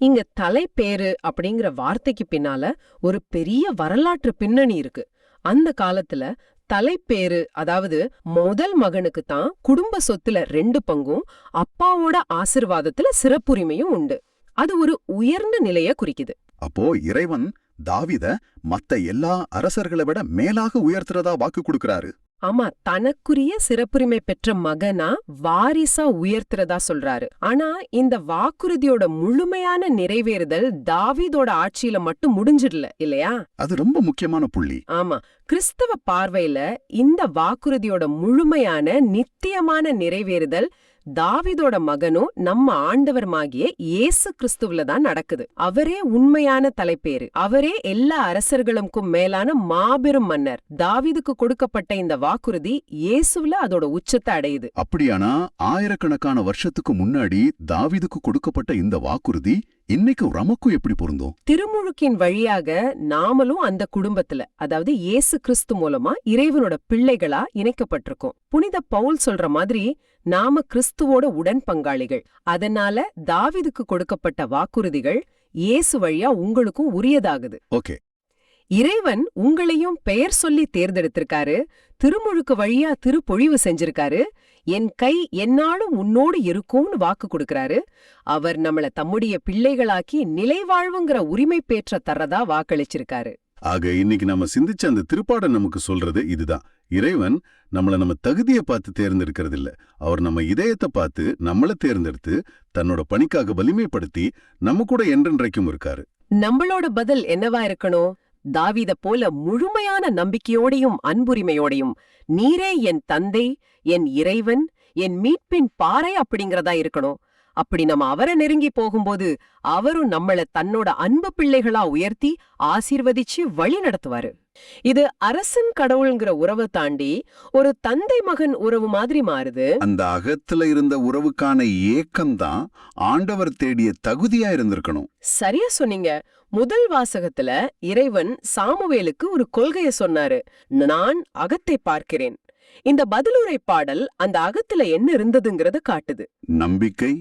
இங்க தலைப்பேரு அப்படிங்கிற வார்த்தைக்கு பின்னால ஒரு பெரிய வரலாற்று பின்னணி இருக்கு. அந்த காலத்துல தலைப்பேரு, அதாவது முதல் மகனுக்கு தான் குடும்ப சொத்துல 2 பங்கும் அப்பாவோட ஆசிர்வாதத்துல சிறப்புரிமையும் உண்டு. அது ஒரு உயர்ந்த நிலைய குறிக்குது. அப்போ இறைவன் தாவீத மத்த எல்லா அரசர்களை விட மேலாக உயர்த்துறதா வாக்கு கொடுக்கறாரு. ஆமா, தனக்குரிய சிறப்புரிமை பெற்ற மகனா வாரிசா உயர்த்துறதா சொல்றாரு. ஆனா இந்த வாக்குறுதியோட முழுமையான நிறைவேறுதல் தாவீதோட ஆட்சியில மட்டும் முடிஞ்சிடல இல்லையா? அது ரொம்ப முக்கியமான புள்ளி. ஆமா, கிறிஸ்தவ பார்வையில இந்த வாக்குறுதியோட முழுமையான நித்தியமான நிறைவேறுதல் தாவீதோட மகனும் நம்ம ஆண்டவருமாகிய இயேசு கிறிஸ்துவுல தான் நடக்குது. அவரே உண்மையான தலைப்பேரு, அவரே எல்லா அரசர்களுக்கும் மேலான மாபெரும் மன்னர். தாவீதுக்கு கொடுக்கப்பட்ட இந்த வாக்குறுதி இயேசுவுல அதோட உச்சத்தை அடையுது. அப்படியானா ஆயிரக்கணக்கான வருஷத்துக்கு முன்னாடி தாவீதுக்கு கொடுக்கப்பட்ட இந்த வாக்குறுதி இன்னைக்கு நமக்கும் எப்படி பொருந்தும்? திருமுழுக்கின் வழியாக நாமளும் அந்த குடும்பத்துல, அதாவது இயேசு கிறிஸ்து மூலமா இறைவனோட பிள்ளைகளா இணைக்கப்பட்டிருக்கோம். புனித பவுல் சொல்ற மாதிரி நாம கிறிஸ்துவோட உடன் பங்காளிகள். அதனால தாவீதுக்கு கொடுக்கப்பட்ட வாக்குறுதிகள் இயேசு வழியா உங்களுக்கும் உரியதாகுது. ஓகே. இறைவன் உங்களையும் பெயர் சொல்லி தேர்ந்தெடுத்திருக்காரு. திருமுழுக்கு வழியா திருப்பொழிவு செஞ்சிருக்காரு. என் கை என்னாலும் உன்னோடு இருக்கும்னு வாக்கு கொடுக்கறாரு. அவர் நம்மள தம்முடைய பிள்ளைகளாக்கி நிலைவாழ்வுங்கிற உரிமை பேற்ற தர்றதா வாக்களிச்சிருக்காரு. ஆக இன்னைக்கு நம்ம சிந்திச்ச அந்த திருப்பாடல் நமக்கு சொல்றது இதுதான். இறைவன் நம்மள நம்ம தகுதியை பார்த்து தேர்ந்தெடுக்கிறது இல்ல, அவர் நம்ம இதயத்தை பார்த்து நம்மள தேர்ந்தெடுத்து தன்னோட பணிக்காக வலிமைப்படுத்தி நம்ம கூட என்றென்றைக்கும் இருக்காரு. நம்மளோட பதில் என்னவா இருக்கணும்? தாவீத போல முழுமையான நம்பிக்கையோடையும் அன்புரிமையோடையும் நீரே என் தந்தை, என் இறைவன், என் மீட்பின் பாறை அப்படிங்கறதா இருக்கணும். அப்படி நம்ம அவரை நெருங்கி போகும்போது அவரும் நம்மள தன்னோட அன்பு பிள்ளைகளா உயர்த்தி ஆசீர்வதிச்சு வழி நடத்துவாரு. இது அரசன் கடவுள்ங்கிற உறவை தாண்டி ஒரு தந்தை மகன் உறவு மாதிரி மாறுது. அந்த அகத்துல இருந்த உறவுக்கான ஏக்கம்தான் ஆண்டவர் தேடிய தகுதியா இருந்திருக்கணும். சரியா சொன்னீங்க. முதல் வாசகத்துல இறைவன் சாமுவேலுக்கு ஒரு கொள்கைய சொன்னாரு, நான் அகத்தை பார்க்கிறேன். இந்த பதிலுரை பாடல் அந்த அகத்துல என்ன இருந்ததுங்கிறத காட்டுது. நம்பிக்கை,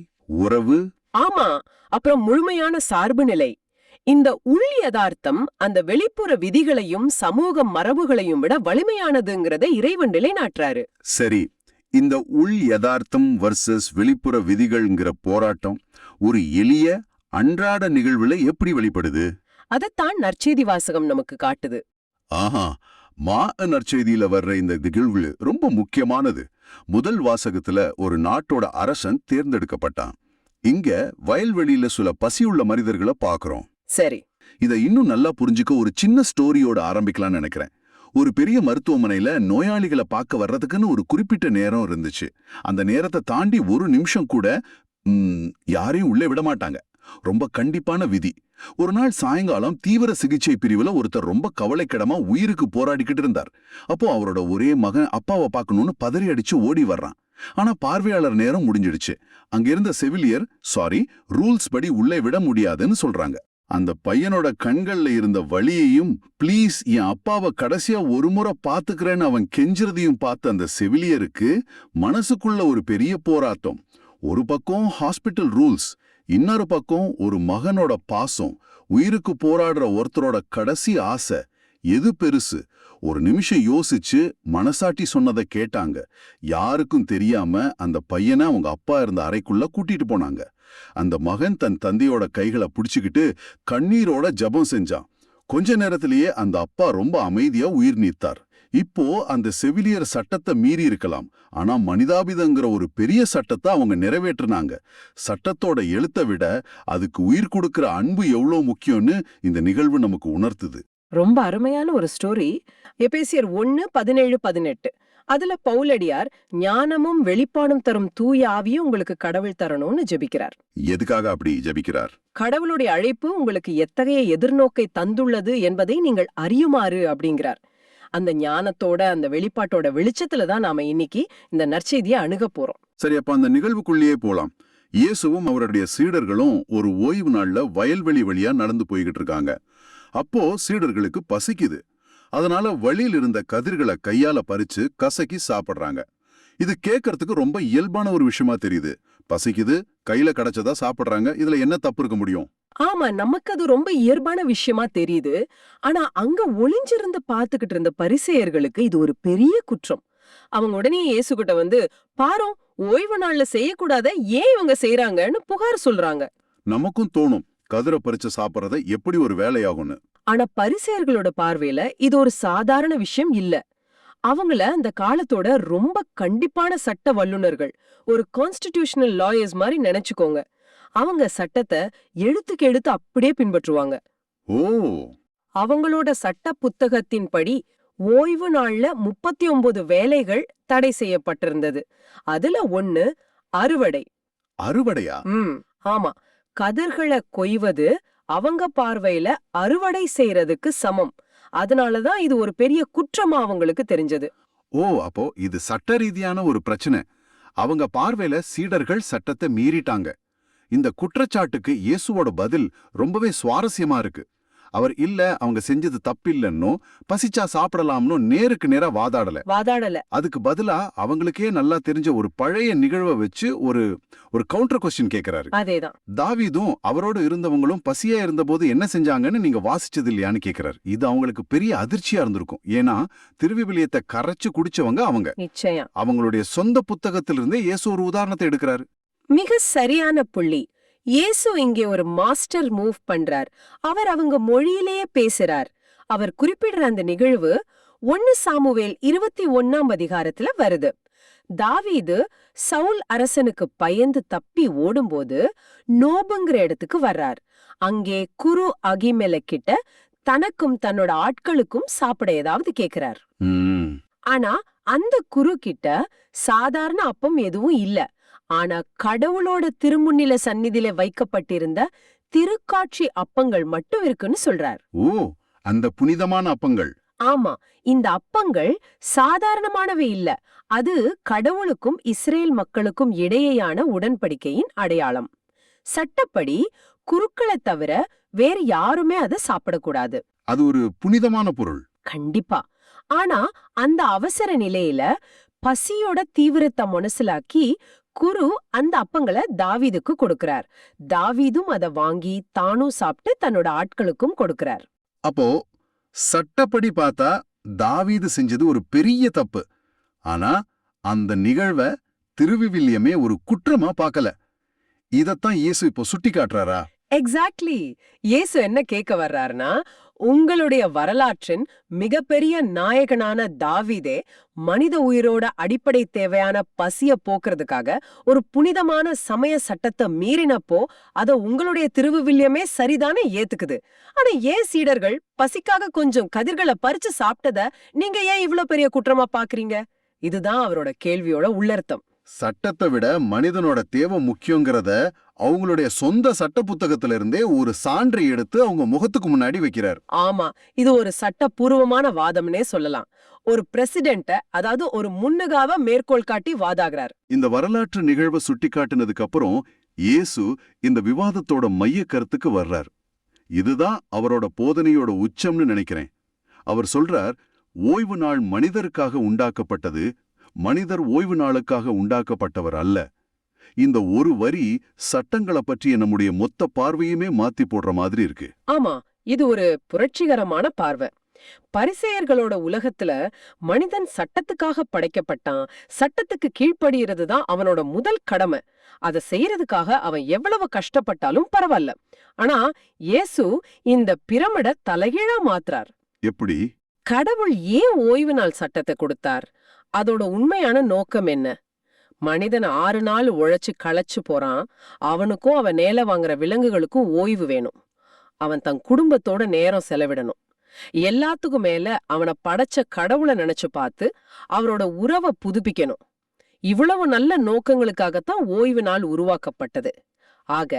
உறவு, ஆமா, அப்புறம் முழுமையான சார்பு நிலை. இந்த உள் யதார்த்தம் அந்த வெளிப்புற விதிகளையும் சமூக மரபுகளையும் விட வலிமையானதுங்கிறத இறைவன் நிலைநாட்டுறாரு. சரி, இந்த உள் யதார்த்தம் வர்சஸ் வெளிப்புற விதிகள்ங்கிற போராட்டம் ஒரு எளிய அன்றாட நிகழ்வுல எப்படி வெளிப்படுது? அதத்தான் நற்செய்தி வாசகம் நமக்கு காட்டுது. ஆஹா, நற்செய்தியில வர்ற இந்த நிகழ்வு ரொம்ப முக்கியமானது. முதல் வாசகத்துல ஒரு நாட்டோட அரசன் தேர்ந்தெடுக்கப்பட்டான். இங்க வயல்வெளியில சில பசியுள்ள மனிதர்களை பாக்குறோம். சரி, இத இன்னும் நல்லா புரிஞ்சுக்க ஒரு சின்ன ஸ்டோரியோட ஆரம்பிக்கலாம்னு நினைக்கிறேன். ஒரு பெரிய மருத்துவமனையில நோயாளிகளை பார்க்க வர்றதுக்குன்னு ஒரு குறிப்பிட்ட நேரம் இருந்துச்சு. அந்த நேரத்தை தாண்டி ஒரு நிமிஷம் கூட யாரையும் உள்ளே விட மாட்டாங்க. ரொம்ப கண்டிப்பான விதி. ஒரு நாள் சாயங்காலம் தீவிர சிகிச்சை பிரிவுல ஒருத்தர் ரொம்ப கவலைக்கிடமா உயிருக்கு போராடிக்கிட்டு இருந்தார். அப்போ அவரோட ஒரே மகன் அப்பாவை பார்க்கணும்னு பதறி அடிச்சு ஓடி வர்றான். ஆனா பார்வையாளர் நேரம் முடிஞ்சிடுச்சு. அங்கிருந்த செவிலியர் ரூல்ஸ் படி உள்ளே விட முடியாதுன்னு சொல்றாங்க. அந்த பையனோட கண்கள்ல இருந்த வலியையும், ப்ளீஸ் என் அப்பாவை கடைசியா ஒரு முறை பாத்துக்கிறேன்னு அவன் கெஞ்சுறதையும் பார்த்த அந்த செவிலியருக்கு மனசுக்குள்ள ஒரு பெரிய போராட்டம். ஒரு பக்கம் ஹாஸ்பிட்டல் ரூல்ஸ், இன்னொரு பக்கம் ஒரு மகனோட பாசம், உயிருக்கு போராடுற ஒருத்தரோட கடைசி ஆசை. எது பெருசு? ஒரு நிமிஷம் யோசிச்சு மனசாட்சி சொன்னதை கேட்டாங்க. யாருக்கும் தெரியாம அந்த பையனை அவங்க அப்பா இருந்த அறைக்குள்ள கூட்டிட்டு போனாங்க. அந்த மகன் தன் தந்தையோட கைகளை பிடிச்சுக்கிட்டு கண்ணீரோட ஜெபம் செஞ்சான். கொஞ்ச நேரத்திலேயே அந்த அப்பா ரொம்ப அமைதியா உயிர் நீத்தார். இப்போ அந்த செவிலியர் சட்டத்தை மீறி இருக்கலாம், ஆனா மனிதாபிதங்கிற ஒரு பெரிய சட்டத்தை அவங்க நிறைவேற்றினாங்க. சட்டத்தோட எழுத்தை விட அதுக்கு உயிர் கொடுக்கிற அன்பு எவ்வளவு முக்கியம்னு இந்த நிகழ்வு நமக்கு உணர்த்துது. ரொம்ப அருமையான ஒரு ஸ்டோரி. எபேசியர் 1:17-18. அதுல பவுலடியார் ஞானமும் வெளிப்பாடும் தரும் தூய ஆவியும் உங்களுக்கு கடவுள் தரணும்னு ஜெபிக்கிறார். எதுக்காக அப்படி ஜெபிக்கிறார்? கடவுளுடைய அழைப்பு உங்களுக்கு எத்தகைய எதிர்நோக்கை தந்துள்ளது என்பதை நீங்கள் அறியுமாறு அப்படிங்கிறார். அந்த ஞானத்தோட அந்த வெளிப்பாட்டோட வெளிச்சத்துல தான் நாம இன்னைக்கு இந்த நற்செய்தியை அணுக போறோம். சரி, அப்ப அந்த நிகழ்வுக்குள்ளேயே போலாம். இயேசுவும் அவருடைய சீடர்களும் ஒரு ஓய்வு நாள்ல வயல்வெளி வழியா நடந்து போய்கிட்டு இருக்காங்க. அப்போ சீடர்களுக்கு பசிக்குது. அதனால வழியில் இருந்த கதிர்களை கையால பறிச்சு கசக்கி சாப்பிடுறாங்க. இது கேட்கறதுக்கு ரொம்ப இயல்பான ஒரு விஷயமா தெரியுது. பசிக்குது, கையில கிடைச்சதா சாப்பிடுறாங்க. இதுல என்ன தப்பு இருக்க முடியும்? ஆமா, நமக்கு அது ரொம்ப இயல்பான விஷயமா தெரியுது. ஆனா அங்க ஒளிஞ்சிருந்து பாத்துக்கிட்டு இருந்த பரிசேயர்களுக்கு இது ஒரு பெரிய குற்றம். அவங்க உடனே இயேசுகிட்ட வந்து, பாரும், ஓய்வு நாள்ல செய்யக்கூடாத ஏன் இவங்க செய்யறாங்கன்னு புகார் சொல்றாங்க. நமக்கும் தோணும், கதிரை பறிச்சு சாப்பிடுறத எப்படி ஒரு வேலையாகும்னு. ஆனா பரிசேயர்களோட பார்வையில இது ஒரு சாதாரண விஷயம் இல்ல. அவங்கள அந்த காலத்தோட ரொம்ப கண்டிப்பான சட்ட வல்லுனர்கள், ஒரு கான்ஸ்டிடியூஷனல் லாயர்ஸ் மாதிரி நினைச்சுக்கோங்க. அவங்க சட்டத்தை எழுத்துக்கு எழுத்து அப்படியே பின்பற்றுவாங்க. ஓ, அவங்களோட சட்ட புத்தகத்தின்படி ஓய்வு நாள்ல 39 வேலைகள் தடை செய்யப்பட்டிருந்தது. அதுல ஒண்ணு அறுவடை. அறுவடையா? ஆமா, கதிர்களை கொய்வது அவங்க பார்வையில அறுவடை செய்யறதுக்கு சமம். அதனாலதான் இது ஒரு பெரிய குற்றமா அவங்களுக்கு தெரிஞ்சது. ஓ, அப்போ இது சட்ட ரீதியான ஒரு பிரச்சனை. அவங்க பார்வையில சீடர்கள் சட்டத்தை மீறிட்டாங்க. இந்த குற்றச்சாட்டுக்கு இயேசுவோட பதில் ரொம்பவே சுவாரஸ்யமா இருக்கு. அவர் இல்ல, அவங்க செஞ்சது தப்பில்லைன்னோ பசிச்சா சாப்பிடலாம்னோ நேருக்கு நேரா வாதாடல. அதுக்கு பதிலா அவங்களுக்கே நல்லா தெரிஞ்ச ஒரு பழைய நிகழ்வை வச்சு ஒரு கவுண்டர் கொஸ்டின் கேட்கிறாரு. அதேதான். தாவீதும் அவரோடு இருந்தவங்களும் பசியா இருந்தபோது என்ன செஞ்சாங்கன்னு நீங்க வாசிச்சது இல்லையான்னு கேட்கிறாரு. இது அவங்களுக்கு பெரிய அதிர்ச்சியா இருந்திருக்கும். ஏன்னா திருவிவிலியத்தை கரைச்சு குடிச்சவங்க அவங்க. நிச்சயம். அவங்களுடைய சொந்த புத்தகத்திலிருந்தே இயேசு ஒரு உதாரணத்தை எடுக்கிறாரு. மிக சரியான புள்ளி. இயேசு இங்கே ஒரு மாஸ்டர் மூவ் பண்றார். அவர் அவங்க மொழியிலேயே பேசுறார். அவர் குறிப்பிடுற அந்த நிகழ்வு 1 சாமுவேல் 21 வருது. தாவீது சவுல் அரசனுக்கு பயந்து தப்பி ஓடும்போது நோபுங்கிற இடத்துக்கு வர்றார். அங்கே குரு அகிமெலக்கிட்ட தனக்கும் தன்னோட ஆட்களுக்கும் சாப்பிட ஏதாவது கேக்குறார். ஆனா அந்த குரு கிட்ட சாதாரண அப்பம் எதுவும் இல்ல. ஆனா கடவுளோட திருமுன்னில சந்நிதியில வைக்கப்பட்டிருந்த திருக்காட்சி அப்பங்கள் மட்டும் இருக்குன்னு சொல்றார். ஓ, அந்த புனிதமான அப்பங்கள். ஆமா, இந்த அப்பங்கள் சாதாரணமானவை இல்ல. அது கடவுளுக்கும் இஸ்ரேல் மக்களுக்கும் இடையேயான உடன்படிக்கையின் அடையாளம். சட்டப்படி குருக்களை தவிர வேற யாருமே அதை சாப்பிடக்கூடாது. அது ஒரு புனிதமான பொருள். கண்டிப்பா. ஆனா அந்த அவசர நிலையில பசியோட தீவிரத்தை மனசிலாக்கி குரு அந்த அப்பங்களை தாவீதுக்கு கொடுக்கிறார். தாவீதும் அதை வாங்கி தானும் சாப்பிட்டு தன்னோட ஆட்களுக்கும் கொடுக்கிறார். அப்போ சட்டப்படி பார்த்தா தாவீது செஞ்சது ஒரு பெரிய தப்பு. ஆனா அந்த நிகழ்வை திருவிவிலியமே ஒரு குற்றமா பார்க்கல. இதத்தான் இயேசு இப்போ சுட்டி காட்டுறாரா? எக்ஸாக்ட்லி. இயேசு என்ன கேட்க வர்றாருன்னா, உங்களுடைய வரலாற்றின் மிகப்பெரிய நாயகனான தாவீதே மனித உயிரோட அடிப்படை தேவையான பசிய போக்குறதுக்காக ஒரு புனிதமான சமய சட்டத்தை மீறினப்போ அத உங்களுடைய திருவிவிலியமே சரிதானே ஏத்துக்குது. ஆனா ஏன் சீடர்கள் பசிக்காக கொஞ்சம் கதிர்களை பறிச்சு சாப்பிட்டத நீங்க ஏன் இவ்ளோ பெரிய குற்றமா பாக்குறீங்க? இதுதான் அவரோட கேள்வியோட உள்ளர்த்தம். சட்டத்தை விட மனிதனோட தேவை முக்கியங்கிறத அவங்களுடைய சொந்த சட்ட புத்தகத்துல இருந்தே ஒரு சான்றை எடுத்து அவங்க முகத்துக்கு முன்னாடி வைக்கிறார். ஆமா, இது ஒரு சட்டபூர்வமான வாதம்னே சொல்லலாம். ஒரு பிரசிடென்ட்ட, அதாவது ஒரு முன்னுகாவ மேற்கோள் காட்டி வாதாகிறார். இந்த வரலாற்று நிகழ்வை சுட்டிக்காட்டினதுக்கு அப்புறம் இயேசு இந்த விவாதத்தோட மைய கருத்துக்கு வர்றார். இதுதான் அவரோட போதனையோட உச்சம்னு நினைக்கிறேன். அவர் சொல்றார், ஓய்வு நாள் மனிதருக்காக உண்டாக்கப்பட்டது, மனிதர் ஓய்வு நாளுக்காக உண்டாக்கப்பட்டவர் அல்ல. இந்த ஒரு வரி சட்டங்களை பற்றிய நம்முடைய மொத்த பார்வையுமே மாத்தி போடுற மாதிரி இருக்கு. ஆமா, இது ஒரு புரட்சிகரமான பார்வை. பரிசேயர்களோட உலகத்துல மனிதன் சட்டத்துக்காக படைக்கப்பட்டான், சட்டத்துக்கு கீழ்ப்படியறது தான் அவனோட முதல் கடமை. அதை செய்யறதுக்காக அவன் எவ்வளவு கஷ்டப்பட்டாலும் பரவாயில்ல. ஆனா இயேசு இந்த பிரமிட தலைகீழா மாத்துறார். எப்படி? கடவுள் ஏன் ஓய்வு நாள் சட்டத்தை கொடுத்தார்? அதோட உண்மையான நோக்கம் என்ன? மனிதன் 6 நாள் உழைச்சு களைச்சு போறான். அவனுக்கும் அவன் நேல வாங்குற விலங்குகளுக்கும் ஓய்வு வேணும். அவன் தன் குடும்பத்தோட நேரம் செலவிடணும். எல்லாத்துக்கும் மேல அவனை படைச்ச கடவுளை நினைச்சு பார்த்து அவரோட உறவை புதுப்பிக்கணும். இவ்வளவு நல்ல நோக்கங்களுக்காகத்தான் ஓய்வு நாள் உருவாக்கப்பட்டது. ஆக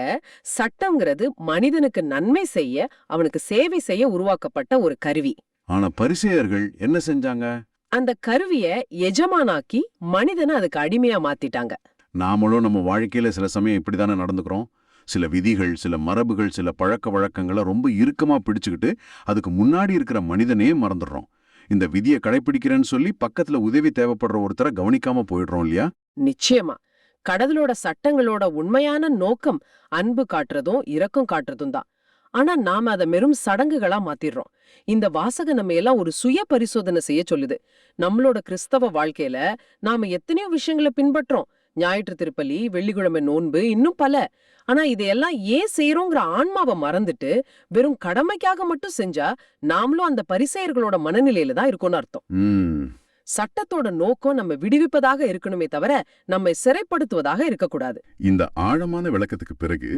சட்டம்ங்கிறது மனிதனுக்கு நன்மை செய்ய, அவனுக்கு சேவை செய்ய உருவாக்கப்பட்ட ஒரு கருவி. ஆனா பரிசேயர்கள் என்ன செஞ்சாங்க? அந்த கருவிய எஜமானாக்கி மனிதனை அதுக்கு அடிமையா மாத்திட்டாங்க. நாமளும் நம்ம வாழ்க்கையில சில சமயம் இப்படிதானே நடந்துக்கிறோம். சில விதிகள், சில மரபுகள், சில பழக்க வழக்கங்களை ரொம்ப இறுக்கமா பிடிச்சுக்கிட்டு அதுக்கு முன்னாடி இருக்கிற மனிதனே மறந்துடுறோம். இந்த விதியை கடைபிடிக்கிறேன்னு சொல்லி பக்கத்துல உதவி தேவைப்படுற ஒருத்தரை கவனிக்காம போயிடுறோம் இல்லையா? நிச்சயமா. கடவுளோட சட்டங்களோட உண்மையான நோக்கம் அன்பு காட்டுறதும் இரக்கம் காட்டுறதும் தான். ஆனா நாம அதை வெறும் சடங்குகளா மாத்திடுறோம். இந்த வாசகம் நம்ம எல்லாம் ஒரு சுய பரிசோதனை செய்ய சொல்லுது. நம்மளோட கிறிஸ்தவ வாழ்க்கையில நாம எத்தனையோ விஷயங்களை பின்பற்றோம். ஞாயிற்று திருப்பலி, வெள்ளிக்கிழமை நோன்பு, இன்னும் பல. ஆனா இதையெல்லாம் ஏன் செய்யறோங்கிற ஆன்மாவை மறந்துட்டு வெறும் கடமைக்காக மட்டும் செஞ்சா நாமளும் அந்த பரிசேயர்களோட மனநிலையில தான் இருக்கோம்னு அர்த்தம். சட்டத்தோட நோக்கம் நம்ம விடுவிப்பதாக இருக்கணுமே தவிர நம்மை சிறைப்படுத்துவதாக இருக்கக்கூடாது. இந்த ஆழமான விளக்கத்துக்கு பிறகு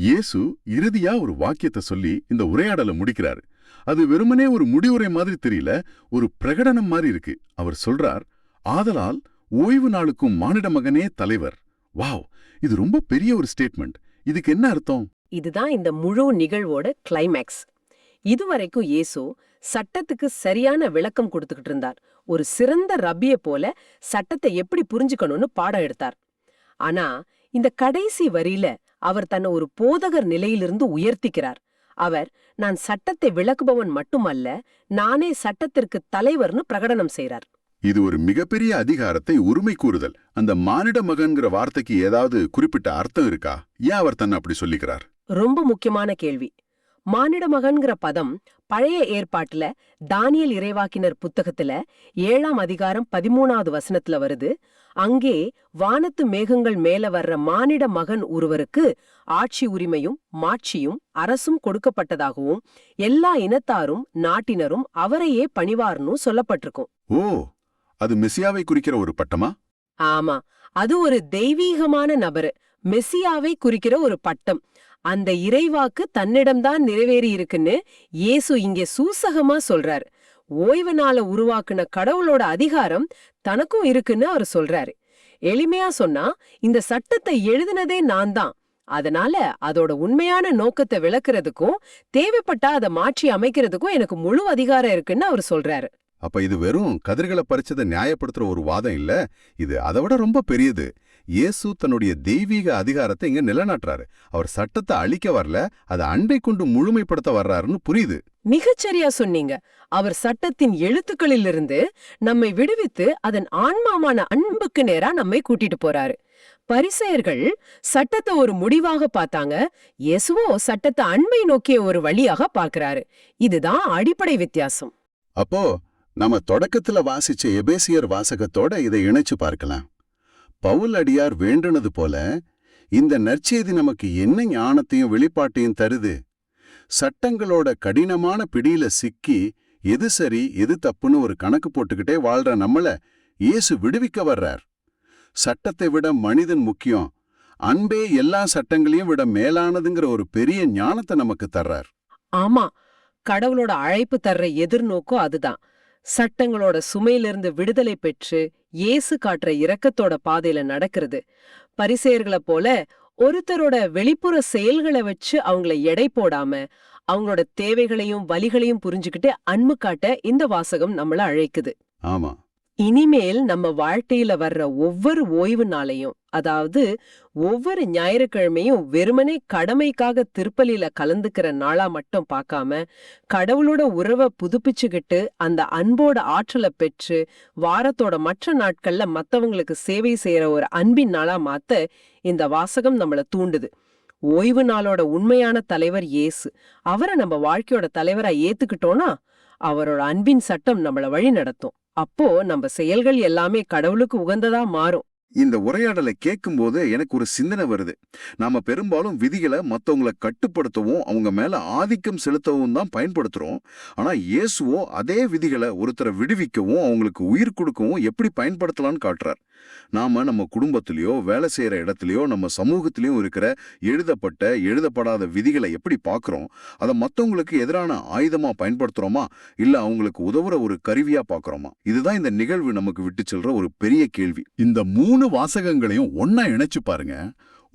இயேசு இறுதியா ஒரு வாக்கியத்தை சொல்லி இந்த உரையாடலை முடிக்கிறாரு. அது வெறுமனே ஒரு முடிவுரை மாதிரி தெரியல, ஒரு பிரகடனம் மாதிரி இருக்கு. அவர் சொல்றார், ஆதலால் ஓய்வு நாளுக்கும் மானிட மகனே தலைவர். வாவ், இது ரொம்ப பெரிய ஒரு ஸ்டேட்மெண்ட். இதுக்கு என்ன அர்த்தம்? இதுதான் இந்த முழு நிகழ்வோட கிளைமேக்ஸ். இதுவரைக்கும் இயேசு சட்டத்துக்கு சரியான விளக்கம் கொடுத்துக்கிட்டு இருந்தார். ஒரு சிறந்த ரப்பிய போல சட்டத்தை எப்படி புரிஞ்சுக்கணும்னு பாடம் எடுத்தார். ஆனா இந்த கடைசி வரியில அவர் தன்னை ஒரு போதகர் நிலையிலிருந்து உயர்த்திக்கிறார். அவர், நான் சட்டத்தை விளக்குபவன் மட்டுமல்ல, நானே சட்டத்திற்கு தலைவர்னு பிரகடனம் செய்றார். இது ஒரு மிகப்பெரிய அதிகாரத்தை உரிமை கூறுதல். அந்த மானிட மகன்கிற வார்த்தைக்கு ஏதாவது குறிப்பிட்ட அர்த்தம் இருக்கா? ஏன் அவர் தன்னை அப்படி சொல்லிக்கிறார்? ரொம்ப முக்கியமான கேள்வி. மானிட மகன்கிற பதம் பழைய ஏற்பாட்டுல தானியேல் இறைவாக்கினர் புத்தகத்துல 7ஆம் அதிகாரம் 13வது வசனத்துல வருது. அங்கே வானத்து மேகங்கள் மேல வர்ற மானிட மகன் ஒருவருக்கு ஆட்சி உரிமையும் மாட்சியும் அரசும் கொடுக்கப்பட்டதாகவும் எல்லா இனத்தாரும் நாட்டினரும் அவரையே பணிவார்னு சொல்லப்பட்டிருக்கும். ஓ, அது மெசியாவை குறிக்கிற ஒரு பட்டமா? ஆமா, அது ஒரு தெய்வீகமான நபரு, மெசியாவை குறிக்கிற ஒரு பட்டம். அந்த இறைவாக்கு தன்னிடம்தான் நிறைவேறி இருக்குன்னு இயேசு இங்கே சூசகமா சொல்றாரு. ஓய்வு நாளை உருவாக்குன கடவுளோட அதிகாரம் தனக்கும் இருக்குன்னு அவர் சொல்றாரு. எளிமையா சொன்னா, இந்த சட்டத்தை எழுதினதே நான் தான். அதனால அதோட உண்மையான நோக்கத்தை விளக்குறதுக்கும் தேவைப்பட்டா அதை மாற்றி அமைக்கிறதுக்கும் எனக்கு முழு அதிகாரம் இருக்குன்னு அவர் சொல்றாரு. அப்ப இது வெறும் கதிர்களை பறிச்சதை நியாயப்படுத்துற ஒரு வாதம் இல்ல, இது அதை விட ரொம்ப பெரியது. இயேசு தன்னுடைய தெய்வீக அதிகாரத்தை இங்க நிலைநாட்டுறாரு. அவர் சட்டத்தை அழிக்க வரல, அதை அன்பை கொண்டு முழுமைப்படுத்த வர்றாருன்னு புரியுது. மிகச்சரியா சொன்னீங்க. அவர் சட்டத்தின் எழுத்துக்களிலிருந்து நம்மை விடுவித்து அதன் ஆன்மாமான அன்புக்கு நேரா நம்மை கூட்டிட்டு போறாரு. பரிசேயர்கள் சட்டத்தை ஒரு முடிவாக பார்த்தாங்க. இயேசுவோ சட்டத்தை அன்பை நோக்கிய ஒரு வழியாக பார்க்கிறாரு. இதுதான் அடிப்படை வித்தியாசம். அப்போ நம்ம தொடக்கத்துல வாசிச்ச எபேசியர் வாசகத்தோட இதை இணைச்சு பார்க்கலாம். பவுல் அடியார் வேண்டுனது போல இந்த நற்செய்தி நமக்கு என்ன ஞானத்தையும் வெளிப்பாட்டையும் தருது. சட்டங்களோட கடினமான பிடியில சிக்கி எது சரி எது தப்புன்னு ஒரு கணக்கு போட்டுக்கிட்டே வாழ்ற நம்மள இயேசு விடுவிக்க வர்றார். சட்டத்தை விட மனிதன் முக்கியம், அன்பே எல்லா சட்டங்களையும் விட மேலானதுங்கிற ஒரு பெரிய ஞானத்தை நமக்கு தர்றார். ஆமா, கடவுளோட அழைப்பு தர்ற எதிர்நோக்கம் அதுதான். சட்டங்களோட சுமையிலிருந்து விடுதலை பெற்று இயேசு காட்டுற இரக்கத்தோட பாதையில நடக்கிறது. பரிசேயர்களை போல ஒருத்தரோட வெளிப்புற செயல்களை வச்சு அவங்கள எடை போடாம அவங்களோட தேவைகளையும் வலிகளையும் புரிஞ்சுக்கிட்டு அன்பு காட்ட இந்த வாசகம் நம்மள அழைக்குது. ஆமா, இனிமேல் நம்ம வாழ்க்கையில வர்ற ஒவ்வொரு ஓய்வு நாளையும், அதாவது ஒவ்வொரு ஞாயிற்றுக்கிழமையும் வெறுமனே கடமைக்காக திருப்பலியில கலந்துக்கிற நாளா மட்டும் பார்க்காம கடவுளோட உறவை புதுப்பிச்சுக்கிட்டு அந்த அன்போட ஆற்றலை பெற்று வாரத்தோட மற்ற நாட்கள்ல மத்தவங்களுக்கு சேவை செய்யற ஒரு அன்பின் நாளா மாத்த இந்த வாசகம் நம்மள தூண்டுது. ஓய்வு நாளோட உண்மையான தலைவர் இயேசு. அவரை நம்ம வாழ்க்கையோட தலைவரா ஏத்துக்கிட்டோம்னா அவரோட அன்பின் சட்டம் நம்மள வழி நடத்தும். அப்போ நம்ம செயல்கள் எல்லாமே கடவுளுக்கு உகந்ததா மாறும். இந்த உரையாடலை கேட்கும்போது எனக்கு ஒரு சிந்தனை வருது. நாம பெரும்பாலும் விதிகளை மத்தவங்கள கட்டுப்படுத்தவும் அவங்க மேல ஆதிக்கம் செலுத்தவும் தான் பயன்படுத்துறோம். ஆனா இயேசுவோ அதே விதிகளை ஒருத்தரை விடுவிக்கவும் அவங்களுக்கு உயிர் கொடுக்கவும் எப்படி பயன்படுத்தலாம்னு காட்டுறார். நாம நம்ம குடும்பத்திலயோ வேலை செய்யற இடத்துலயோ நம்ம சமூகத்திலயும் இருக்கிற எழுதப்பட்ட எழுதப்படாத விதிகளை எப்படி பார்க்கறோம், அதை மத்தவங்களுக்கு எதிரான ஆயுதமா பயன்படுத்துறோமா இல்ல அவங்களுக்கு உதவுற ஒரு கருவியா பார்க்கறோமா? இதுதான் இந்த நிகழ்வு நமக்கு விட்டு செல்ற ஒரு பெரிய கேள்வி. இந்த 3 வாசகங்களையும் ஒன்னா இணைச்சு பாருங்க.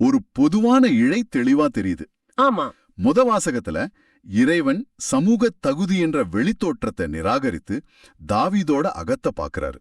ஒரு பொதுவான இழை தெளிவா தெரியுது. ஆமா, வாசகத்துல இறைவன் சமூக தகுதி என்ற வெளித்தோற்றத்தை நிராகரித்து தாவீதோட அகத்தை பார்க்கறாரு.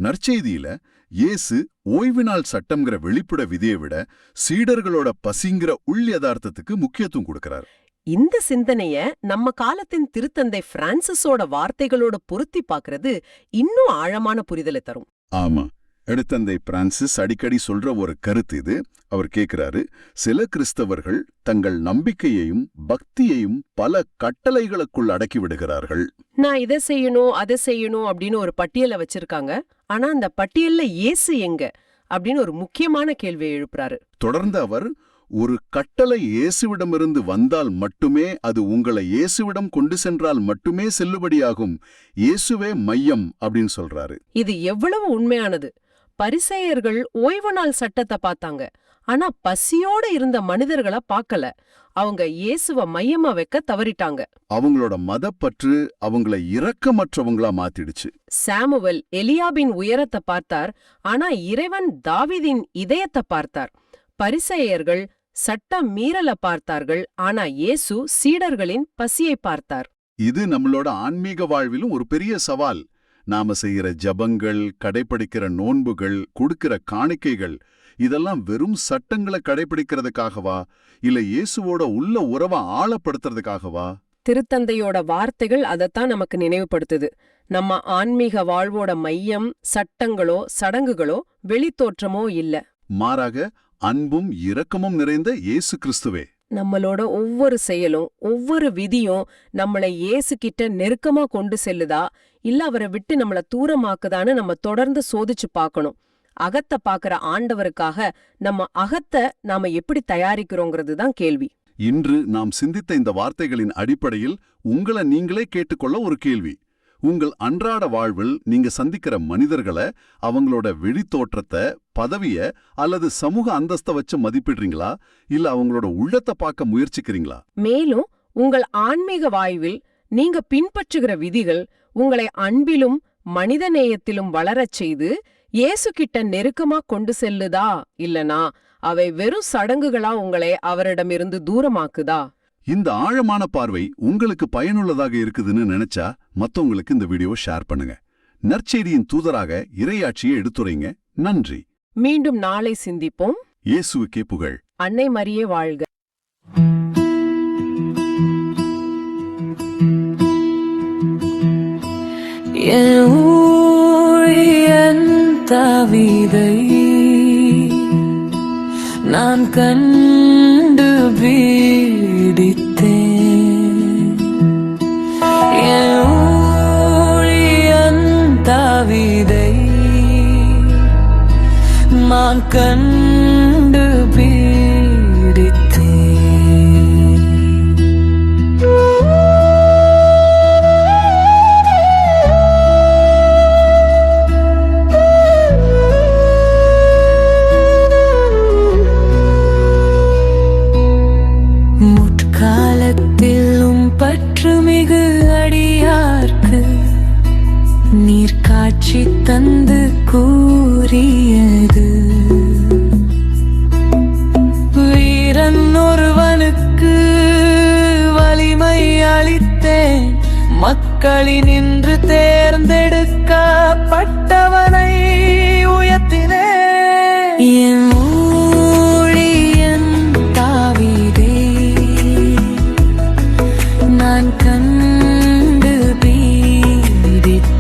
நற்செய்தியில இயேசு ஓய்வு நாள் சட்டம்ங்கிற வெளிப்பட விதியை விட சீடர்களோட பசிங்கிற உள் யதார்த்தத்துக்கு முக்கியத்துவம் கொடுக்கறாரு. இந்த சிந்தனைய நம்ம காலத்தின் திருத்தந்தை பிரான்சிஸோட வார்த்தைகளோட பொருத்தி பார்க்கறது இன்னும் ஆழமான புரிதலை தரும். ஆமா, எடுத்தந்தை பிரான்சிஸ் அடிக்கடி சொல்ற ஒரு கருத்து இது. அவர் கேட்கிறாரு, சில கிறிஸ்தவர்கள் தங்கள் நம்பிக்கையையும் பக்தியையும் பல கட்டளைகளுக்குள் அடக்கி விடுகிறார்கள். நான் இதை செய்யணும் அதை செய்யணும் அப்படின்னு ஒரு பட்டியலை வச்சிருக்காங்க. ஆனா அந்த பட்டியல்ல இயேசு எங்க அப்படின்னு ஒரு முக்கியமான கேள்வியை எழுப்புறாரு. தொடர்ந்து அவர், ஒரு கட்டளை இயேசுவிடமிருந்து வந்தால் மட்டுமே, அது உங்களை இயேசுவிடம் கொண்டு சென்றால் மட்டுமே செல்லுபடியாகும். இயேசுவே மையம் அப்படின்னு சொல்றாரு. இது எவ்வளவு உண்மையானது. பரிசேயர்கள் ஓய்வு நாள் சட்டத்தை பார்த்தாங்க, ஆனா பசியோட இருந்த மனிதர்களை பார்க்கல. அவங்க இயேசுவ மையமா வைக்க தவறிட்டாங்க. அவங்களோட மதப்பற்று அவங்கள இரக்கமற்றவங்களா மாத்திடுச்சு. சாமுவேல் எலியாபின் உயரத்தை பார்த்தார், ஆனா இறைவன் தாவீதின் இதயத்தை பார்த்தார். பரிசேயர்கள் சட்ட மீறல பார்த்தார்கள், ஆனா இயேசு சீடர்களின் பசியை பார்த்தார். இது நம்மளோட ஆன்மீக வாழ்விலும் ஒரு பெரிய சவால். நாம செய்யற ஜபங்கள், கடைபிடிக்கிற நோன்புகள், கொடுக்கிற காணிக்கைகள், இதெல்லாம் வெறும் சட்டங்களை கடைபிடிக்கிறதுக்காகவா இல்ல இயேசுவோட உள்ள உறவை ஆழப்படுத்துறதுக்காகவா? திருத்தந்தையோட வார்த்தைகள் அதைத்தான் நமக்கு நினைவுபடுத்துது. நம்ம ஆன்மீக வாழ்வோட மையம் சட்டங்களோ சடங்குகளோ வெளித்தோற்றமோ இல்ல, மாறாக அன்பும் இரக்கமும் நிறைந்த இயேசு கிறிஸ்துவே. நம்மளோட ஒவ்வொரு செயலும் ஒவ்வொரு விதியும் நம்மளை இயேசு கிட்ட நெருக்கமா கொண்டு செல்லுதா இல்ல அவரை விட்டு நம்மள தூரமாக்குதான்னு நம்ம தொடர்ந்து சோதிச்சு பார்க்கணும். அகத்தை பார்க்கற ஆண்டவருக்காக நம்ம அகத்தை நாம எப்படி தயாரிக்கிறோங்கிறது தான் கேள்வி. இன்று நாம் சிந்தித்த இந்த வார்த்தைகளின் அடிப்படையில் உங்களை நீங்களே கேட்டுக்கொள்ள ஒரு கேள்வி. உங்கள் அன்றாட வாழ்வில் நீங்க சந்திக்கிற மனிதர்களை, அவங்களோட வெளித்தோற்றத்தை, பதவிய அல்லது சமூக அந்தஸ்தை வச்சு மதிப்பிடுறீங்களா இல்ல அவங்களோட உள்ளத்தை பார்க்க முயற்சிக்கிறீங்களா? மேலும் உங்கள் ஆன்மீக வாழ்வில் நீங்க பின்பற்றுகிற விதிகள் உங்களை அன்பிலும் மனிதநேயத்திலும் வளரச் செய்து இயேசு கிட்ட நெருக்கமா கொண்டு செல்லுதா இல்லனா அவை வெறும் சடங்குகளா உங்களை அவரிடமிருந்து தூரமாக்குதா? இந்த ஆழமான பார்வை உங்களுக்கு பயனுள்ளதாக இருக்குதுன்னு நினைச்சா மத்தவங்களுக்கு இந்த வீடியோ ஷேர் பண்ணுங்க. நற்செய்தியின் தூதராக இறையாட்சியை எடுத்துரைங்க. நன்றி. மீண்டும் நாளை சிந்திப்போம். இயேசுவுக்கே புகழ். அன்னை மரியே வாழ்க. தாவீதை நான் கண்டு பீடித்தேன். ஊழியன் தாவீதை நான் கண்டு பீடித்தேன். முற்காலத்திலும் பற்றுமிகு அடியார்க்கு நீர் காட்சி தந்து கூறியது, வீரன் ஒருவனுக்கு வலிமை அளித்தேன், மக்களினின்று தேர்ந்தெடுக்கப்பட்டவனை உயர்த்தினேன். என் ஊழியன் தாவீதை நான் கண்டு பீடித்தேன்.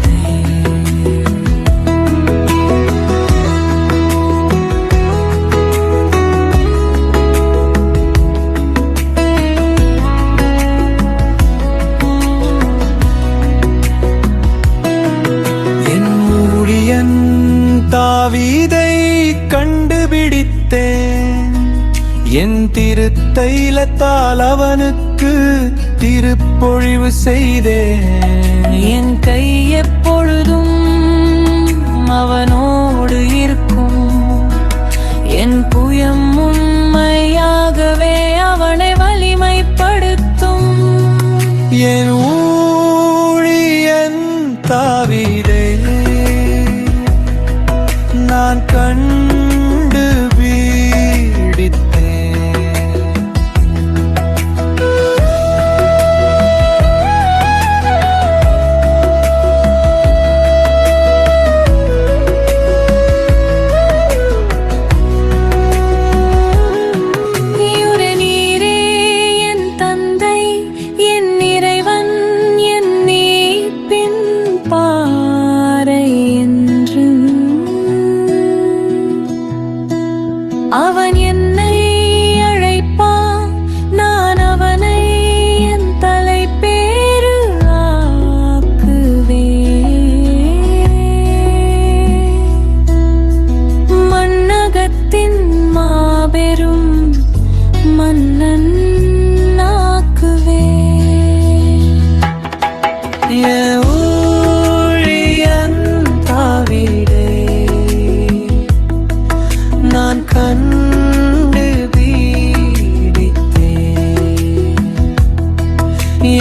என் திருத்தைலத்தால் அவனுக்கு திருப்பொழிவு செய்தேன். என் கை எப்பொழுதும் அவனோடு இருக்கும். என் புயம் உண்மையாகவே அவனை வலிமைப்படுத்தும். என் ஊழியன் தாவீதை நான் கண்டு பீடித்தேன். நீரே நீரே என் தந்தை, என் இறைவன், என் மீட்பின் பாறை என்று. அவன் என்னை அழைப்பான், நான் அவனை என் தலைப்பேறு ஆக்குவேன். மண்ணகத்தின் மாபெரும் மன்னன் ஆக்குவேன். என் ஊழியன் தாவீதை நான் கண்டு பீடித்தேன்.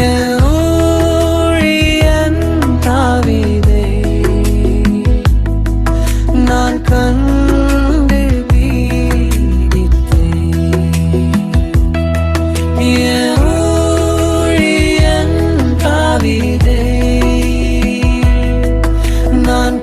என் ஊழியன் தாவீதை நான் கண்டு பீடித்தேன். என் ஊழியன் தாவீதை நான்